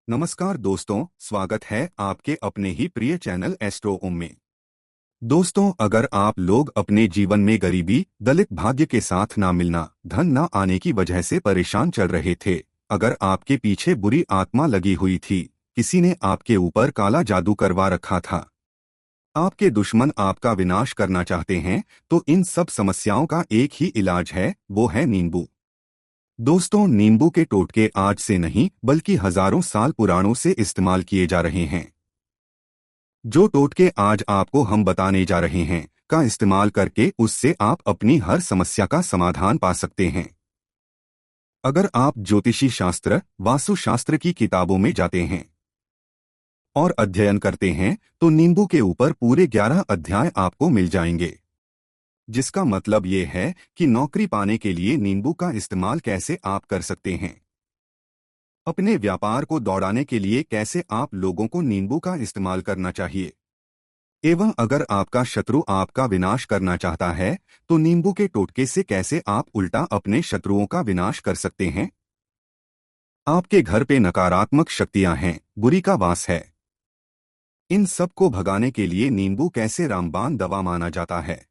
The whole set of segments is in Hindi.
नमस्कार दोस्तों, स्वागत है आपके अपने ही प्रिय चैनल एस्ट्रो ओम में। दोस्तों, अगर आप लोग अपने जीवन में गरीबी, दलित भाग्य के साथ ना मिलना, धन ना आने की वजह से परेशान चल रहे थे, अगर आपके पीछे बुरी आत्मा लगी हुई थी, किसी ने आपके ऊपर काला जादू करवा रखा था, आपके दुश्मन आपका विनाश करना चाहते हैं, तो इन सब समस्याओं का एक ही इलाज है, वो है नींबू। दोस्तों, नींबू के टोटके आज से नहीं बल्कि हजारों साल पुराणों से इस्तेमाल किए जा रहे हैं। जो टोटके आज आपको हम बताने जा रहे हैं का इस्तेमाल करके उससे आप अपनी हर समस्या का समाधान पा सकते हैं। अगर आप ज्योतिषी शास्त्र, वास्तु शास्त्र की किताबों में जाते हैं और अध्ययन करते हैं तो नींबू के ऊपर पूरे 11 अध्याय आपको मिल जाएंगे, जिसका मतलब ये है कि नौकरी पाने के लिए नींबू का इस्तेमाल कैसे आप कर सकते हैं, अपने व्यापार को दौड़ाने के लिए कैसे आप लोगों को नींबू का इस्तेमाल करना चाहिए, एवं अगर आपका शत्रु आपका विनाश करना चाहता है तो नींबू के टोटके से कैसे आप उल्टा अपने शत्रुओं का विनाश कर सकते हैं। आपके घर पे नकारात्मक शक्तियां हैं, बुरी का वास है, इन सब को भगाने के लिए नींबू कैसे रामबाण दवा माना जाता है,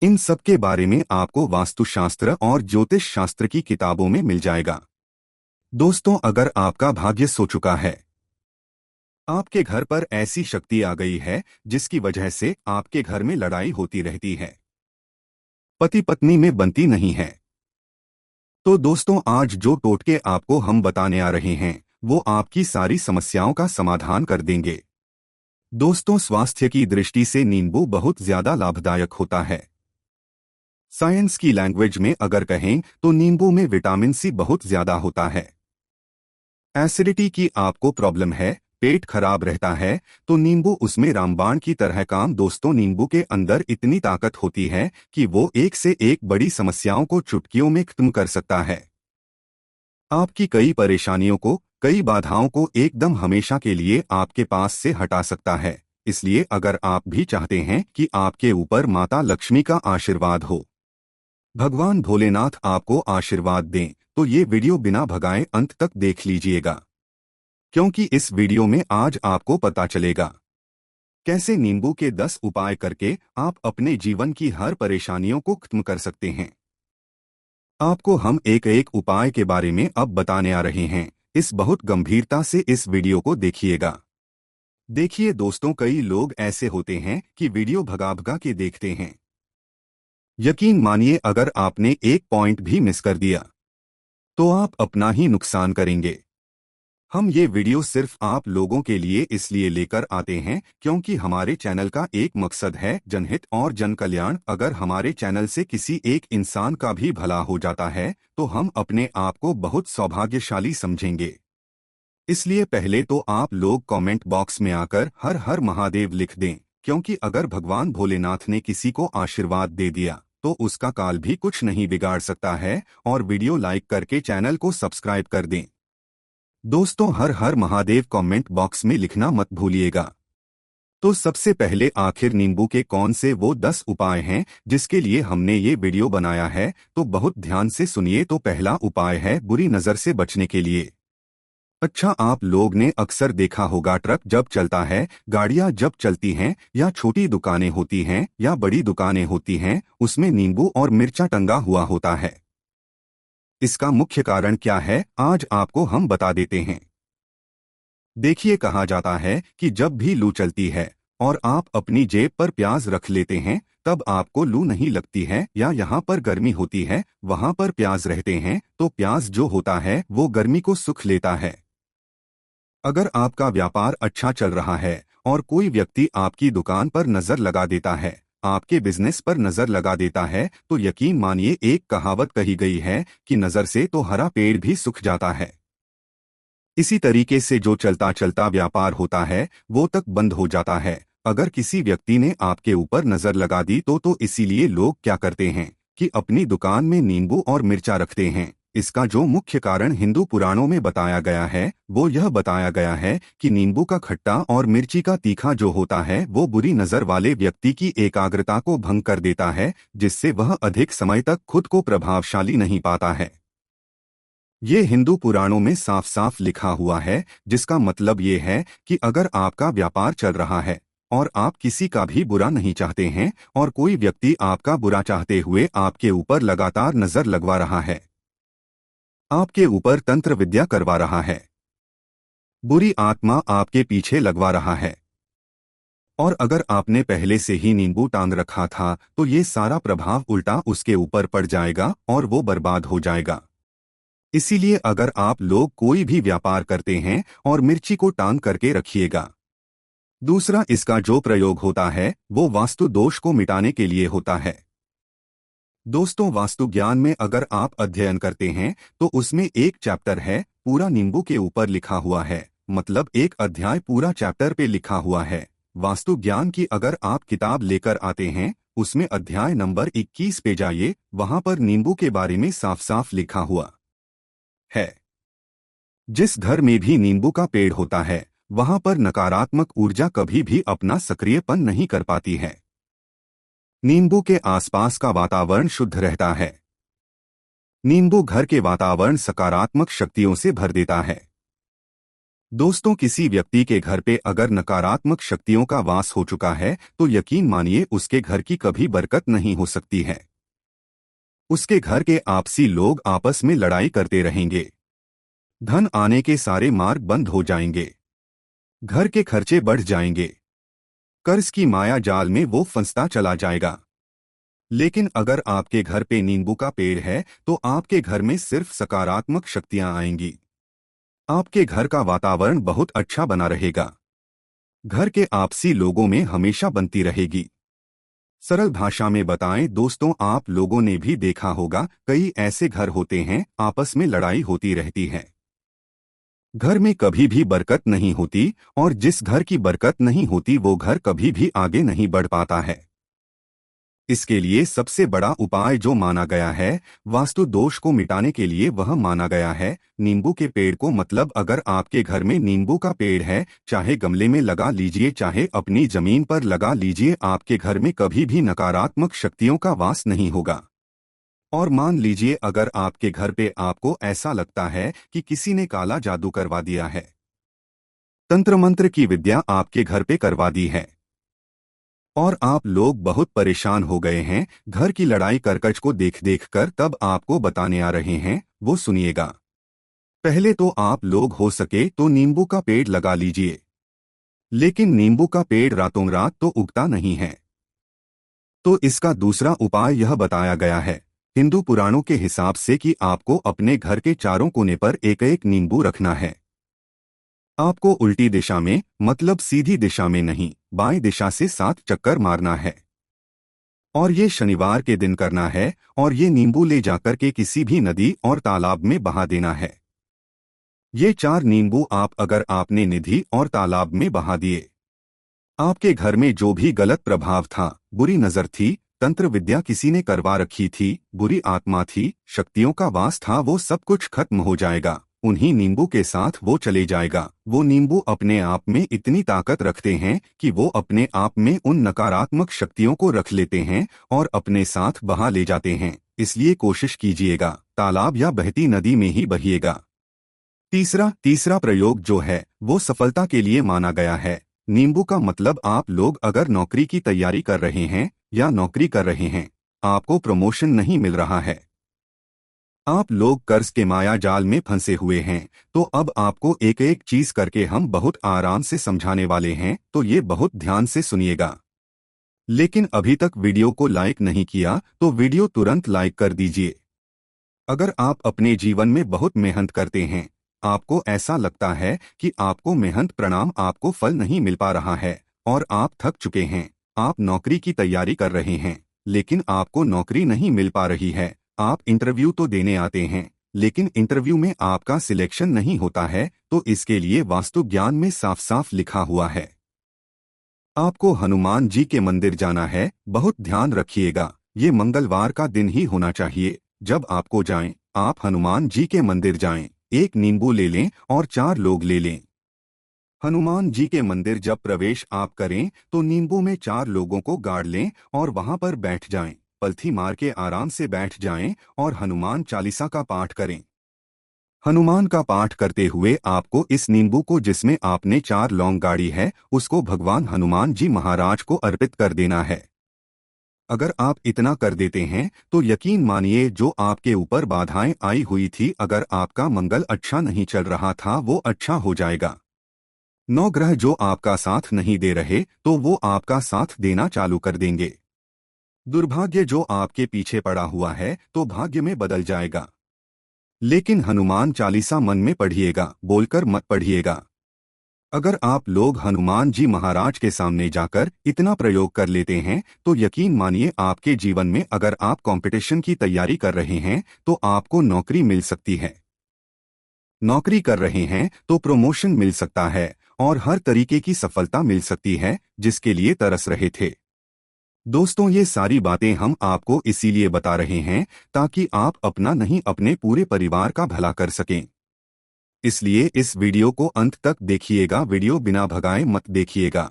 इन सब के बारे में आपको वास्तुशास्त्र और ज्योतिष शास्त्र की किताबों में मिल जाएगा। दोस्तों, अगर आपका भाग्य सो चुका है, आपके घर पर ऐसी शक्ति आ गई है जिसकी वजह से आपके घर में लड़ाई होती रहती है, पति पत्नी में बनती नहीं है, तो दोस्तों आज जो टोटके आपको हम बताने आ रहे हैं वो आपकी सारी समस्याओं का समाधान कर देंगे। दोस्तों, स्वास्थ्य की दृष्टि से नींबू बहुत ज्यादा लाभदायक होता है। साइंस की लैंग्वेज में अगर कहें तो नींबू में विटामिन सी बहुत ज्यादा होता है। एसिडिटी की आपको प्रॉब्लम है, पेट खराब रहता है, तो नींबू उसमें रामबाण की तरह काम। दोस्तों, नींबू के अंदर इतनी ताकत होती है कि वो एक से एक बड़ी समस्याओं को चुटकियों में खत्म कर सकता है। आपकी कई परेशानियों को, कई बाधाओं को एकदम हमेशा के लिए आपके पास से हटा सकता है। इसलिए अगर आप भी चाहते हैं कि आपके ऊपर माता लक्ष्मी का आशीर्वाद हो, भगवान भोलेनाथ आपको आशीर्वाद दें, तो ये वीडियो बिना भगाए अंत तक देख लीजिएगा, क्योंकि इस वीडियो में आज आपको पता चलेगा कैसे नींबू के 10 उपाय करके आप अपने जीवन की हर परेशानियों को खत्म कर सकते हैं। आपको हम एक एक उपाय के बारे में अब बताने आ रहे हैं, इस बहुत गंभीरता से इस वीडियो को देखिएगा। देखिए दोस्तों, कई लोग ऐसे होते हैं कि वीडियो भगा भगा के देखते हैं। यकीन मानिए, अगर आपने एक पॉइंट भी मिस कर दिया तो आप अपना ही नुकसान करेंगे। हम ये वीडियो सिर्फ आप लोगों के लिए इसलिए लेकर आते हैं क्योंकि हमारे चैनल का एक मकसद है जनहित और जन कल्याण। अगर हमारे चैनल से किसी एक इंसान का भी भला हो जाता है तो हम अपने आप को बहुत सौभाग्यशाली समझेंगे। इसलिए पहले तो आप लोग कमेंट बॉक्स में आकर हर हर महादेव लिख दें, क्योंकि अगर भगवान भोलेनाथ ने किसी को आशीर्वाद दे दिया तो उसका काल भी कुछ नहीं बिगाड़ सकता है। और वीडियो लाइक करके चैनल को सब्सक्राइब कर दें। दोस्तों, हर हर महादेव कमेंट बॉक्स में लिखना मत भूलिएगा। तो सबसे पहले, आखिर नींबू के कौन से वो 10 उपाय हैं जिसके लिए हमने ये वीडियो बनाया है, तो बहुत ध्यान से सुनिए। तो पहला उपाय है बुरी नज़र से बचने के लिए। अच्छा, आप लोग ने अक्सर देखा होगा, ट्रक जब चलता है, गाड़ियां जब चलती हैं, या छोटी दुकानें होती हैं या बड़ी दुकानें होती हैं, उसमें नींबू और मिर्चा टंगा हुआ होता है। इसका मुख्य कारण क्या है, आज आपको हम बता देते हैं। देखिए, कहा जाता है कि जब भी लू चलती है और आप अपनी जेब पर प्याज रख लेते हैं तब आपको लू नहीं लगती है, या यहाँ पर गर्मी होती है वहां पर प्याज रहते हैं तो प्याज जो होता है वो गर्मी को सुख लेता है। अगर आपका व्यापार अच्छा चल रहा है और कोई व्यक्ति आपकी दुकान पर नजर लगा देता है, आपके बिजनेस पर नजर लगा देता है, तो यकीन मानिए, एक कहावत कही गई है कि नजर से तो हरा पेड़ भी सूख जाता है। इसी तरीके से जो चलता चलता व्यापार होता है वो तक बंद हो जाता है। अगर किसी व्यक्ति ने आपके ऊपर नजर लगा दी तो इसीलिए लोग क्या करते हैं कि अपनी दुकान में नींबू और मिर्चा रखते हैं। इसका जो मुख्य कारण हिंदू पुराणों में बताया गया है वो यह बताया गया है कि नींबू का खट्टा और मिर्ची का तीखा जो होता है वो बुरी नजर वाले व्यक्ति की एकाग्रता को भंग कर देता है, जिससे वह अधिक समय तक खुद को प्रभावशाली नहीं पाता है। ये हिंदू पुराणों में साफ साफ लिखा हुआ है, जिसका मतलब ये है कि अगर आपका व्यापार चल रहा है और आप किसी का भी बुरा नहीं चाहते हैं और कोई व्यक्ति आपका बुरा चाहते हुए आपके ऊपर लगातार नजर लगवा रहा है, आपके ऊपर तंत्र विद्या करवा रहा है, बुरी आत्मा आपके पीछे लगवा रहा है, और अगर आपने पहले से ही नींबू टांग रखा था तो ये सारा प्रभाव उल्टा उसके ऊपर पड़ जाएगा और वो बर्बाद हो जाएगा। इसीलिए अगर आप लोग कोई भी व्यापार करते हैं और मिर्ची को टांग करके रखिएगा। दूसरा, इसका जो प्रयोग होता है वो वास्तु दोष को मिटाने के लिए होता है। दोस्तों, वास्तु ज्ञान में अगर आप अध्ययन करते हैं तो उसमें एक चैप्टर है पूरा नींबू के ऊपर लिखा हुआ है, मतलब एक अध्याय पूरा चैप्टर पे लिखा हुआ है। वास्तु ज्ञान की अगर आप किताब लेकर आते हैं, उसमें अध्याय नंबर 21 पे जाइए, वहां पर नींबू के बारे में साफ साफ लिखा हुआ है। जिस घर में भी नींबू का पेड़ होता है वहां पर नकारात्मक ऊर्जा कभी भी अपना सक्रियपन नहीं कर पाती है। नींबू के आसपास का वातावरण शुद्ध रहता है। नींबू घर के वातावरण सकारात्मक शक्तियों से भर देता है। दोस्तों, किसी व्यक्ति के घर पे अगर नकारात्मक शक्तियों का वास हो चुका है तो यकीन मानिए उसके घर की कभी बरकत नहीं हो सकती है। उसके घर के आपसी लोग आपस में लड़ाई करते रहेंगे। धन आने के सारे मार्ग बंद हो जाएंगे। घर के खर्चे बढ़ जाएंगे। कर्ज की माया जाल में वो फंसता चला जाएगा। लेकिन अगर आपके घर पे नींबू का पेड़ है तो आपके घर में सिर्फ सकारात्मक शक्तियां आएंगी। आपके घर का वातावरण बहुत अच्छा बना रहेगा। घर के आपसी लोगों में हमेशा बनती रहेगी। सरल भाषा में बताएं दोस्तों, आप लोगों ने भी देखा होगा कई ऐसे घर होते हैं आपस में लड़ाई होती रहती है। घर में कभी भी बरकत नहीं होती और जिस घर की बरकत नहीं होती वो घर कभी भी आगे नहीं बढ़ पाता है। इसके लिए सबसे बड़ा उपाय जो माना गया है वास्तु दोष को मिटाने के लिए, वह माना गया है नींबू के पेड़ को। मतलब अगर आपके घर में नींबू का पेड़ है, चाहे गमले में लगा लीजिए चाहे अपनी जमीन पर लगा लीजिए, आपके घर में कभी भी नकारात्मक शक्तियों का वास नहीं होगा। और मान लीजिए अगर आपके घर पे आपको ऐसा लगता है कि किसी ने काला जादू करवा दिया है, तंत्र मंत्र की विद्या आपके घर पे करवा दी है और आप लोग बहुत परेशान हो गए हैं घर की लड़ाई करकच को देख देख कर, तब आपको बताने आ रहे हैं, वो सुनिएगा। पहले तो आप लोग हो सके तो नींबू का पेड़ लगा लीजिए, लेकिन नींबू का पेड़ रातों रात तो उगता नहीं है। तो इसका दूसरा उपाय यह बताया गया है हिंदू पुराणों के हिसाब से कि आपको अपने घर के चारों कोने पर एक एक नींबू रखना है। आपको उल्टी दिशा में, मतलब सीधी दिशा में नहीं, बाएं दिशा से 7 चक्कर मारना है और ये शनिवार के दिन करना है और ये नींबू ले जाकर के किसी भी नदी और तालाब में बहा देना है। ये 4 नींबू आप अगर आपने निधि और तालाब में बहा दिए, आपके घर में जो भी गलत प्रभाव था, बुरी नजर थी, तंत्र विद्या किसी ने करवा रखी थी, बुरी आत्मा थी, शक्तियों का वास था, वो सब कुछ खत्म हो जाएगा। उन्हीं नींबू के साथ वो चले जाएगा। वो नींबू अपने आप में इतनी ताकत रखते हैं कि वो अपने आप में उन नकारात्मक शक्तियों को रख लेते हैं और अपने साथ बहा ले जाते हैं। इसलिए कोशिश कीजिएगा तालाब या बहती नदी में ही बहिएगा। तीसरा प्रयोग जो है वो सफलता के लिए माना गया है। नींबू का मतलब आप लोग अगर नौकरी की तैयारी कर रहे हैं या नौकरी कर रहे हैं, आपको प्रमोशन नहीं मिल रहा है, आप लोग कर्ज के माया जाल में फंसे हुए हैं, तो अब आपको एक एक चीज करके हम बहुत आराम से समझाने वाले हैं, तो ये बहुत ध्यान से सुनिएगा। लेकिन अभी तक वीडियो को लाइक नहीं किया तो वीडियो तुरंत लाइक कर दीजिए। अगर आप अपने जीवन में बहुत मेहनत करते हैं, आपको ऐसा लगता है कि आपको मेहनत परिणाम आपको फल नहीं मिल पा रहा है और आप थक चुके हैं, आप नौकरी की तैयारी कर रहे हैं लेकिन आपको नौकरी नहीं मिल पा रही है, आप इंटरव्यू तो देने आते हैं लेकिन इंटरव्यू में आपका सिलेक्शन नहीं होता है, तो इसके लिए वास्तु ज्ञान में साफ साफ लिखा हुआ है आपको हनुमान जी के मंदिर जाना है। बहुत ध्यान रखिएगा, ये मंगलवार का दिन ही होना चाहिए। जब आपको जाएं, आप हनुमान जी के मंदिर जाएं, एक नींबू ले लें और 4 लोग ले लें। हनुमान जी के मंदिर जब प्रवेश आप करें तो नींबू में 4 लोगों को गाड़ लें और वहां पर बैठ जाएं, पलथी मार के आराम से बैठ जाएं और हनुमान चालीसा का पाठ करें। हनुमान का पाठ करते हुए आपको इस नींबू को जिसमें आपने 4 लौंग गाड़ी है उसको भगवान हनुमान जी महाराज को अर्पित कर देना है। अगर आप इतना कर देते हैं तो यकीन मानिए जो आपके ऊपर बाधाएं आई हुई थी, अगर आपका मंगल अच्छा नहीं चल रहा था वो अच्छा हो जाएगा। 9 ग्रह जो आपका साथ नहीं दे रहे तो वो आपका साथ देना चालू कर देंगे। दुर्भाग्य जो आपके पीछे पड़ा हुआ है तो भाग्य में बदल जाएगा। लेकिन हनुमान चालीसा मन में पढ़िएगा, बोलकर मत पढ़िएगा। अगर आप लोग हनुमान जी महाराज के सामने जाकर इतना प्रयोग कर लेते हैं तो यकीन मानिए आपके जीवन में अगर आप कंपटीशन की तैयारी कर रहे हैं तो आपको नौकरी मिल सकती है। नौकरी कर रहे हैं तो प्रमोशन मिल सकता है और हर तरीके की सफलता मिल सकती है जिसके लिए तरस रहे थे। दोस्तों, ये सारी बातें हम आपको इसीलिए बता रहे हैं ताकि आप अपना नहीं अपने पूरे परिवार का भला कर सकें। इसलिए इस वीडियो को अंत तक देखिएगा, वीडियो बिना भगाए मत देखिएगा।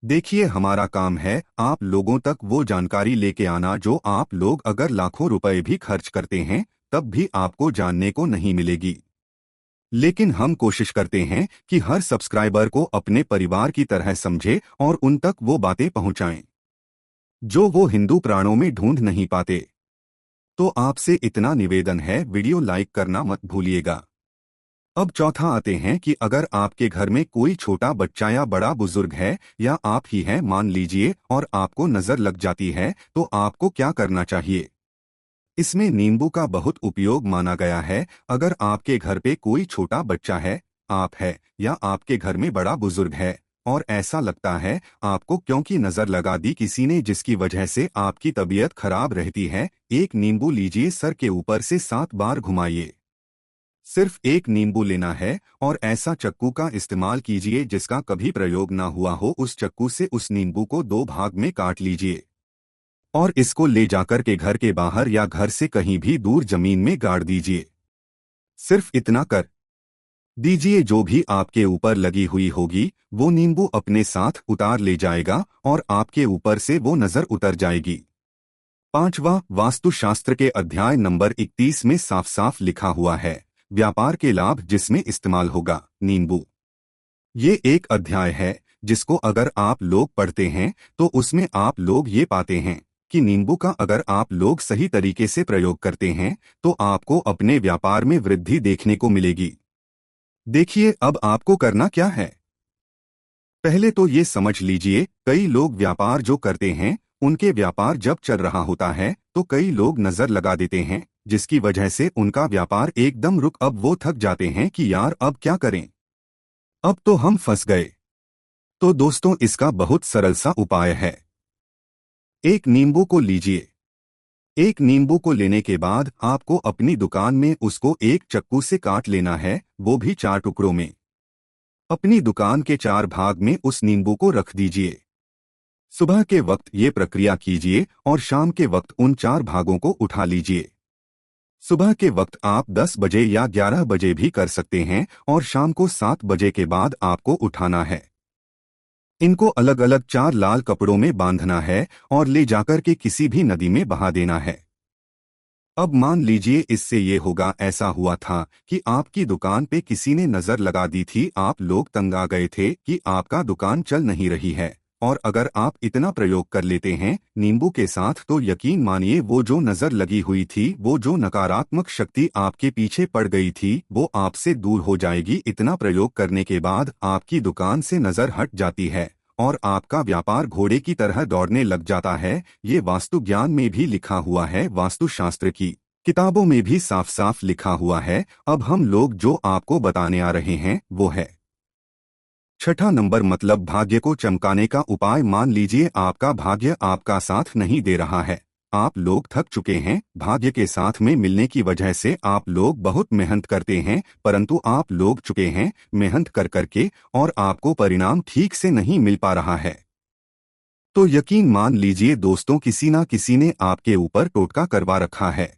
देखिए, हमारा काम है आप लोगों तक वो जानकारी लेके आना जो आप लोग अगर लाखों रुपए भी खर्च करते हैं तब भी आपको जानने को नहीं मिलेगी। लेकिन हम कोशिश करते हैं कि हर सब्सक्राइबर को अपने परिवार की तरह समझे और उन तक वो बातें पहुंचाएं जो वो हिंदू प्राणों में ढूंढ नहीं पाते। तो आपसे इतना निवेदन है, वीडियो लाइक करना मत भूलिएगा। अब चौथा आते हैं कि अगर आपके घर में कोई छोटा बच्चा या बड़ा बुजुर्ग है या आप ही हैं मान लीजिए और आपको नजर लग जाती है तो आपको क्या करना चाहिए। इसमें नींबू का बहुत उपयोग माना गया है। अगर आपके घर पे कोई छोटा बच्चा है, आप है या आपके घर में बड़ा बुजुर्ग है और ऐसा लगता है आपको क्योंकि नजर लगा दी किसी ने जिसकी वजह से आपकी तबीयत खराब रहती है, एक नींबू लीजिए, सर के ऊपर से 7 बार घुमाइए। सिर्फ एक नींबू लेना है और ऐसा चक्कू का इस्तेमाल कीजिए जिसका कभी प्रयोग ना हुआ हो। उस चक्कू से उस नींबू को 2 भाग में काट लीजिए और इसको ले जाकर के घर के बाहर या घर से कहीं भी दूर जमीन में गाड़ दीजिए। सिर्फ इतना कर दीजिए, जो भी आपके ऊपर लगी हुई होगी वो नींबू अपने साथ उतार ले जाएगा और आपके ऊपर से वो नजर उतर जाएगी। 5वां, वास्तुशास्त्र के अध्याय नंबर 31 में साफ साफ लिखा हुआ है, व्यापार के लाभ जिसमें इस्तेमाल होगा नींबू। ये एक अध्याय है जिसको अगर आप लोग पढ़ते हैं तो उसमें आप लोग ये पाते हैं कि नींबू का अगर आप लोग सही तरीके से प्रयोग करते हैं तो आपको अपने व्यापार में वृद्धि देखने को मिलेगी। देखिए, अब आपको करना क्या है। पहले तो ये समझ लीजिए, कई लोग व्यापार जो करते हैं उनके व्यापार जब चल रहा होता है तो कई लोग नजर लगा देते हैं जिसकी वजह से उनका व्यापार एकदम रुक, अब वो थक जाते हैं कि यार अब क्या करें, अब तो हम फंस गए। तो दोस्तों, इसका बहुत सरल सा उपाय है। एक नींबू को लीजिए। एक नींबू को लेने के बाद आपको अपनी दुकान में उसको एक चक्कू से काट लेना है, वो भी 4 टुकड़ों में। अपनी दुकान के 4 भाग में उस नींबू को रख दीजिए। सुबह के वक्त ये प्रक्रिया कीजिए और शाम के वक्त उन 4 भागों को उठा लीजिए। सुबह के वक्त आप 10 बजे या 11 बजे भी कर सकते हैं और शाम को 7 बजे के बाद आपको उठाना है। इनको अलग अलग 4 लाल कपड़ों में बांधना है और ले जाकर के किसी भी नदी में बहा देना है। अब मान लीजिए इससे ये होगा, ऐसा हुआ था कि आपकी दुकान पे किसी ने नजर लगा दी थी, आप लोग तंग आ गए थे कि आपका दुकान चल नहीं रही है, और अगर आप इतना प्रयोग कर लेते हैं नींबू के साथ तो यकीन मानिए वो जो नजर लगी हुई थी, वो जो नकारात्मक शक्ति आपके पीछे पड़ गई थी वो आपसे दूर हो जाएगी। इतना प्रयोग करने के बाद आपकी दुकान से नजर हट जाती है और आपका व्यापार घोड़े की तरह दौड़ने लग जाता है। ये वास्तु ज्ञान में भी लिखा हुआ है, वास्तुशास्त्र की किताबों में भी साफ साफ लिखा हुआ है। अब हम लोग जो आपको बताने आ रहे हैं वो है 6ठा नंबर, मतलब भाग्य को चमकाने का उपाय। मान लीजिए आपका भाग्य आपका साथ नहीं दे रहा है, आप लोग थक चुके हैं, भाग्य के साथ में मिलने की वजह से आप लोग बहुत मेहनत करते हैं परंतु आप लोग चुके हैं मेहनत कर करके और आपको परिणाम ठीक से नहीं मिल पा रहा है। तो यकीन मान लीजिए दोस्तों, किसी ना किसी ने आपके ऊपर टोटका करवा रखा है।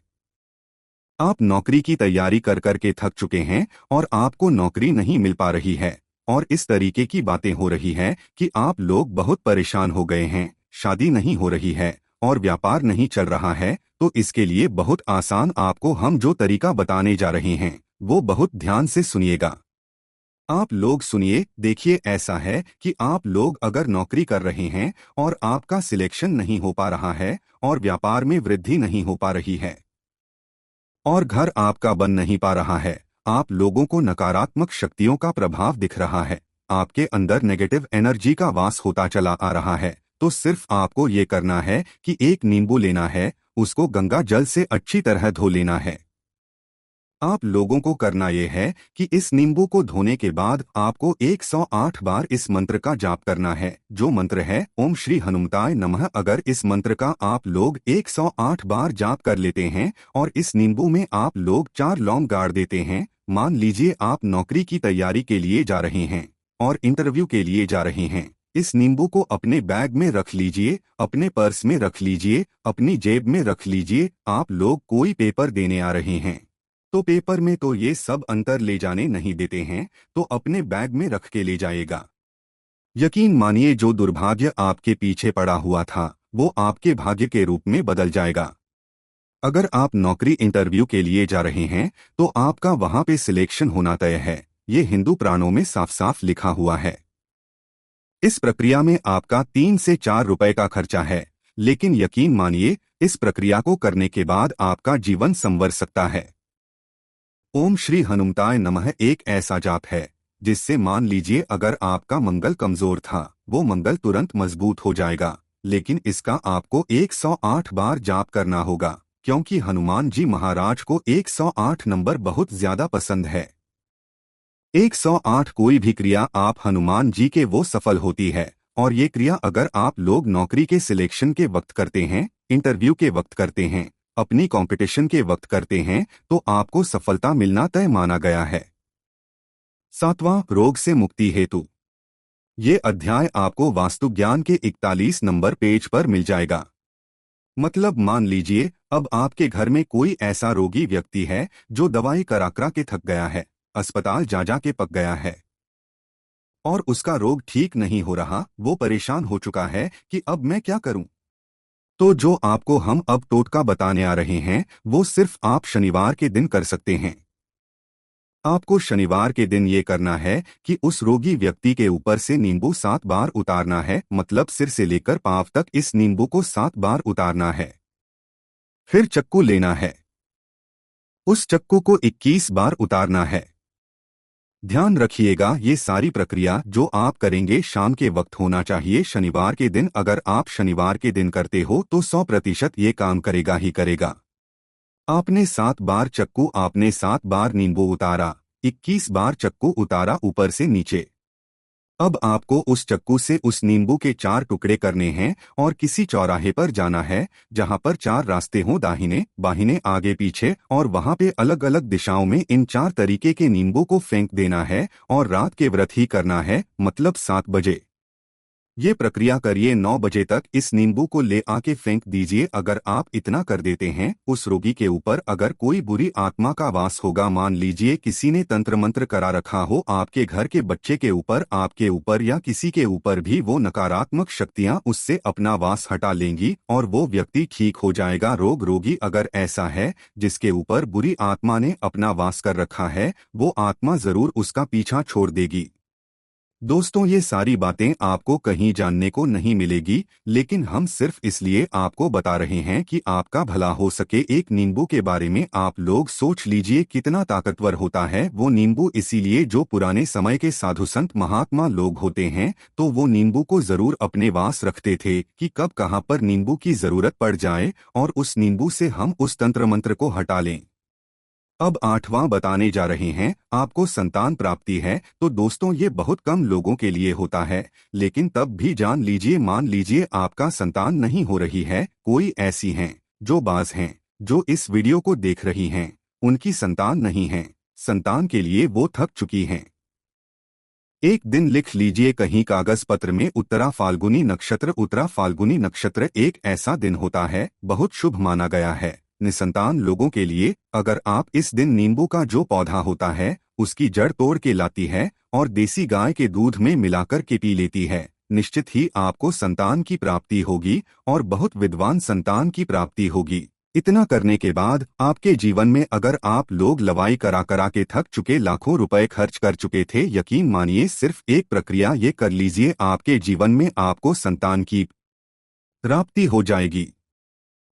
आप नौकरी की तैयारी कर करके थक चुके हैं और आपको नौकरी नहीं मिल पा रही है और इस तरीके की बातें हो रही है कि आप लोग बहुत परेशान हो गए हैं, शादी नहीं हो रही है और व्यापार नहीं चल रहा है। तो इसके लिए बहुत आसान आपको हम जो तरीका बताने जा रहे हैं वो बहुत ध्यान से सुनिएगा। आप लोग सुनिए, देखिए ऐसा है कि आप लोग अगर नौकरी कर रहे हैं और आपका सिलेक्शन नहीं हो पा रहा है और व्यापार में वृद्धि नहीं हो पा रही है और घर आपका बन नहीं पा रहा है, आप लोगों को नकारात्मक शक्तियों का प्रभाव दिख रहा है, आपके अंदर नेगेटिव एनर्जी का वास होता चला आ रहा है, तो सिर्फ आपको ये करना है कि एक नींबू लेना है, उसको गंगा जल से अच्छी तरह धो लेना है। आप लोगों को करना यह है कि इस नींबू को धोने के बाद आपको 108 बार इस मंत्र का जाप करना है, जो मंत्र है ओम श्री हनुमताय नमः। अगर इस मंत्र का आप लोग 108 बार जाप कर लेते हैं और इस नींबू में आप लोग 4 लौंग गाड़ देते हैं, मान लीजिए आप नौकरी की तैयारी के लिए जा रहे हैं और इंटरव्यू के लिए जा रहे हैं, इस नींबू को अपने बैग में रख लीजिए, अपने पर्स में रख लीजिए, अपनी जेब में रख लीजिए। आप लोग कोई पेपर देने आ रहे हैं तो पेपर में तो ये सब अंतर ले जाने नहीं देते हैं, तो अपने बैग में रख के ले जाएगा। यकीन मानिए, जो दुर्भाग्य आपके पीछे पड़ा हुआ था वो आपके भाग्य के रूप में बदल जाएगा। अगर आप नौकरी इंटरव्यू के लिए जा रहे हैं तो आपका वहां पे सिलेक्शन होना तय है, ये हिंदू पुराणों में साफ साफ लिखा हुआ है। इस प्रक्रिया में आपका 3 से 4 रुपए का खर्चा है, लेकिन यकीन मानिए इस प्रक्रिया को करने के बाद आपका जीवन संवर सकता है। ओम श्री हनुमताय नमः एक ऐसा जाप है जिससे मान लीजिए अगर आपका मंगल कमजोर था वो मंगल तुरंत मजबूत हो जाएगा, लेकिन इसका आपको 108 बार जाप करना होगा, क्योंकि हनुमान जी महाराज को 108 नंबर बहुत ज्यादा पसंद है। 108 कोई भी क्रिया आप हनुमान जी के वो सफल होती है, और ये क्रिया अगर आप लोग नौकरी के सिलेक्शन के वक्त करते हैं, इंटरव्यू के वक्त करते हैं, अपनी कंपटीशन के वक्त करते हैं, तो आपको सफलता मिलना तय माना गया है। 7वां, रोग से मुक्ति हेतु। ये अध्याय आपको वास्तु ज्ञान के 41 नंबर पेज पर मिल जाएगा। मतलब मान लीजिए अब आपके घर में कोई ऐसा रोगी व्यक्ति है जो दवाई करा करा के थक गया है, अस्पताल जा जा के पक गया है और उसका रोग ठीक नहीं हो रहा, वो परेशान हो चुका है कि अब मैं क्या करूं। तो जो आपको हम अब टोटका बताने आ रहे हैं वो सिर्फ आप शनिवार के दिन कर सकते हैं। आपको शनिवार के दिन ये करना है कि उस रोगी व्यक्ति के ऊपर से नींबू 7 बार उतारना है, मतलब सिर से लेकर पांव तक इस नींबू को 7 बार उतारना है। फिर चक्कू लेना है, उस चक्कू को 21 बार उतारना है। ध्यान रखिएगा ये सारी प्रक्रिया जो आप करेंगे शाम के वक्त होना चाहिए शनिवार के दिन। अगर आप शनिवार के दिन करते हो तो 100% ये काम करेगा ही करेगा। आपने 7 बार चक्कू, आपने 7 बार नींबू उतारा, 21 बार चक्कू उतारा ऊपर से नीचे। अब आपको उस चक्कू से उस नींबू के 4 टुकड़े करने हैं और किसी चौराहे पर जाना है जहां पर 4 रास्ते हों, दाहिने बाहिने आगे पीछे, और वहां पे अलग अलग दिशाओं में इन 4 तरीके के नींबू को फेंक देना है और रात के व्रत ही करना है, मतलब 7 बजे। ये प्रक्रिया करिए, 9 बजे तक इस नींबू को ले आके फेंक दीजिए। अगर आप इतना कर देते हैं, उस रोगी के ऊपर अगर कोई बुरी आत्मा का वास होगा, मान लीजिए किसी ने तंत्र मंत्र करा रखा हो आपके घर के बच्चे के ऊपर, आपके ऊपर या किसी के ऊपर भी, वो नकारात्मक शक्तियां उससे अपना वास हटा लेंगी और वो व्यक्ति ठीक हो जाएगा। रोगी अगर ऐसा है जिसके ऊपर बुरी आत्मा ने अपना वास कर रखा है, वो आत्मा जरूर उसका पीछा छोड़ देगी। दोस्तों, ये सारी बातें आपको कहीं जानने को नहीं मिलेगी, लेकिन हम सिर्फ इसलिए आपको बता रहे हैं कि आपका भला हो सके। एक नींबू के बारे में आप लोग सोच लीजिए कितना ताकतवर होता है वो नींबू। इसीलिए जो पुराने समय के साधु संत महात्मा लोग होते हैं तो वो नींबू को जरूर अपने वास रखते थे कि कब कहाँ पर नींबू की जरूरत पड़ जाए और उस नींबू से हम उस तंत्र मंत्र को हटा लें। अब 8वां बताने जा रहे हैं, आपको संतान प्राप्ति है। तो दोस्तों, ये बहुत कम लोगों के लिए होता है, लेकिन तब भी जान लीजिए, मान लीजिए आपका संतान नहीं हो रही है, कोई ऐसी हैं जो बाज हैं जो इस वीडियो को देख रही हैं, उनकी संतान नहीं है, संतान के लिए वो थक चुकी हैं। एक दिन लिख लीजिए कहीं कागज पत्र में, उत्तरा फाल्गुनी नक्षत्र। उत्तरा फाल्गुनी नक्षत्र एक ऐसा दिन होता है, बहुत शुभ माना गया है निसंतान लोगों के लिए। अगर आप इस दिन नींबू का जो पौधा होता है उसकी जड़ तोड़ के लाती है और देसी गाय के दूध में मिलाकर के पी लेती है, निश्चित ही आपको संतान की प्राप्ति होगी और बहुत विद्वान संतान की प्राप्ति होगी। इतना करने के बाद आपके जीवन में अगर आप लोग लवाई करा करा के थक चुके, लाखों रुपए खर्च कर चुके थे, यकीन मानिए सिर्फ एक प्रक्रिया ये कर लीजिए, आपके जीवन में आपको संतान की प्राप्ति हो जाएगी।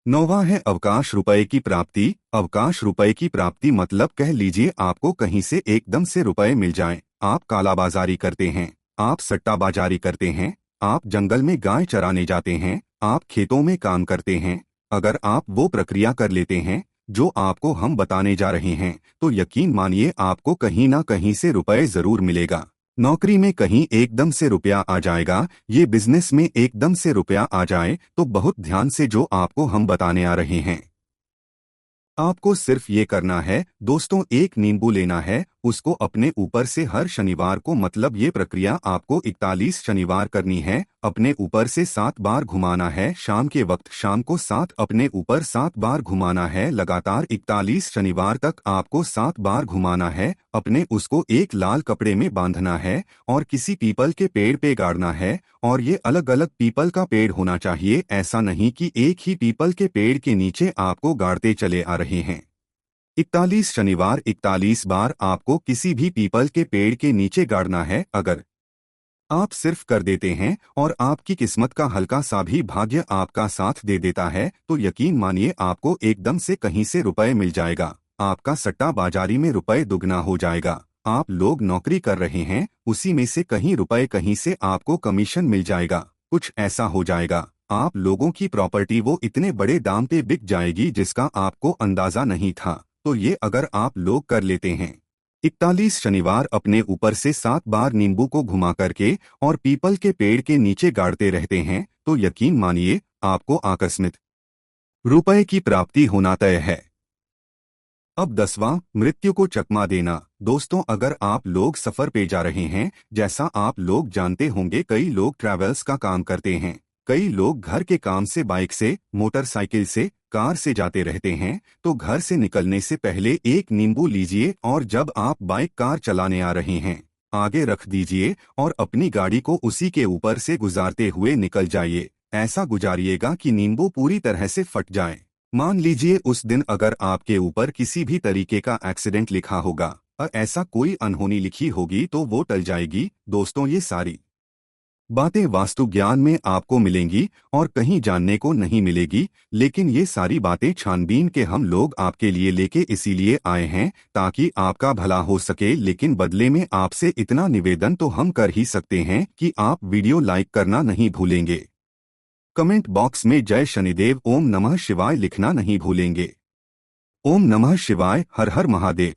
9वां है अवकाश रुपए की प्राप्ति। अवकाश रुपए की प्राप्ति मतलब कह लीजिए आपको कहीं से एकदम से रुपए मिल जाएं। आप कालाबाजारी करते हैं, आप सट्टाबाजारी करते हैं, आप जंगल में गाय चराने जाते हैं, आप खेतों में काम करते हैं। अगर आप वो प्रक्रिया कर लेते हैं जो आपको हम बताने जा रहे हैं, तो यकीन मानिए आपको कहीं ना कहीं से रुपए जरूर मिलेगा। नौकरी में कहीं एकदम से रुपया आ जाएगा, ये बिजनेस में एकदम से रुपया आ जाए तो बहुत ध्यान से जो आपको हम बताने आ रहे हैं। आपको सिर्फ ये करना है दोस्तों, एक नींबू लेना है, उसको अपने ऊपर से हर शनिवार को, मतलब ये प्रक्रिया आपको 41 शनिवार करनी है, अपने ऊपर से 7 बार घुमाना है। शाम के वक्त शाम को 7 अपने ऊपर 7 बार घुमाना है। लगातार 41 शनिवार तक आपको 7 बार घुमाना है। अपने उसको एक लाल कपड़े में बांधना है और किसी पीपल के पेड़ पे गाड़ना है। और ये अलग अलग पीपल का पेड़ होना चाहिए, ऐसा नहीं कि एक ही पीपल के पेड़ के नीचे आपको गाड़ते चले आ रहे हैं। 41 शनिवार 41 बार आपको किसी भी पीपल के पेड़ के नीचे गाड़ना है। अगर आप सिर्फ कर देते हैं और आपकी किस्मत का हल्का सा भी भाग्य आपका साथ दे देता है, तो यकीन मानिए आपको एकदम से कहीं से रुपए मिल जाएगा। आपका सट्टा बाजारी में रुपए दुगना हो जाएगा। आप लोग नौकरी कर रहे हैं, उसी में से कहीं रुपए कहीं से आपको कमीशन मिल जाएगा। कुछ ऐसा हो जाएगा आप लोगों की प्रॉपर्टी वो इतने बड़े दाम पे बिक जाएगी जिसका आपको अंदाजा नहीं था। तो ये अगर आप लोग कर लेते हैं 41 शनिवार अपने ऊपर से 7 बार नींबू को घुमा करके और पीपल के पेड़ के नीचे गाड़ते रहते हैं, तो यकीन मानिए आपको आकस्मिक रुपए की प्राप्ति होना तय है। अब 10वां, मृत्यु को चकमा देना। दोस्तों, अगर आप लोग सफर पे जा रहे हैं, जैसा आप लोग जानते होंगे कई लोग ट्रैवल्स का काम करते हैं, कई लोग घर के काम से बाइक से, मोटरसाइकिल से, कार से जाते रहते हैं, तो घर से निकलने से पहले एक नींबू लीजिए और जब आप बाइक कार चलाने आ रहे हैं आगे रख दीजिए और अपनी गाड़ी को उसी के ऊपर से गुजारते हुए निकल जाइए। ऐसा गुजारिएगा कि नींबू पूरी तरह से फट जाए। मान लीजिए उस दिन अगर आपके ऊपर किसी भी तरीके का एक्सीडेंट लिखा होगा, ऐसा कोई अनहोनी लिखी होगी तो वो टल जाएगी। दोस्तों, ये सारी बातें वास्तु ज्ञान में आपको मिलेंगी और कहीं जानने को नहीं मिलेगी, लेकिन ये सारी बातें छानबीन के हम लोग आपके लिए लेके इसीलिए आए हैं ताकि आपका भला हो सके। लेकिन बदले में आपसे इतना निवेदन तो हम कर ही सकते हैं कि आप वीडियो लाइक करना नहीं भूलेंगे, कमेंट बॉक्स में जय शनिदेव ओम नमः शिवाय लिखना नहीं भूलेंगे। ओम नमः शिवाय, हर हर महादेव।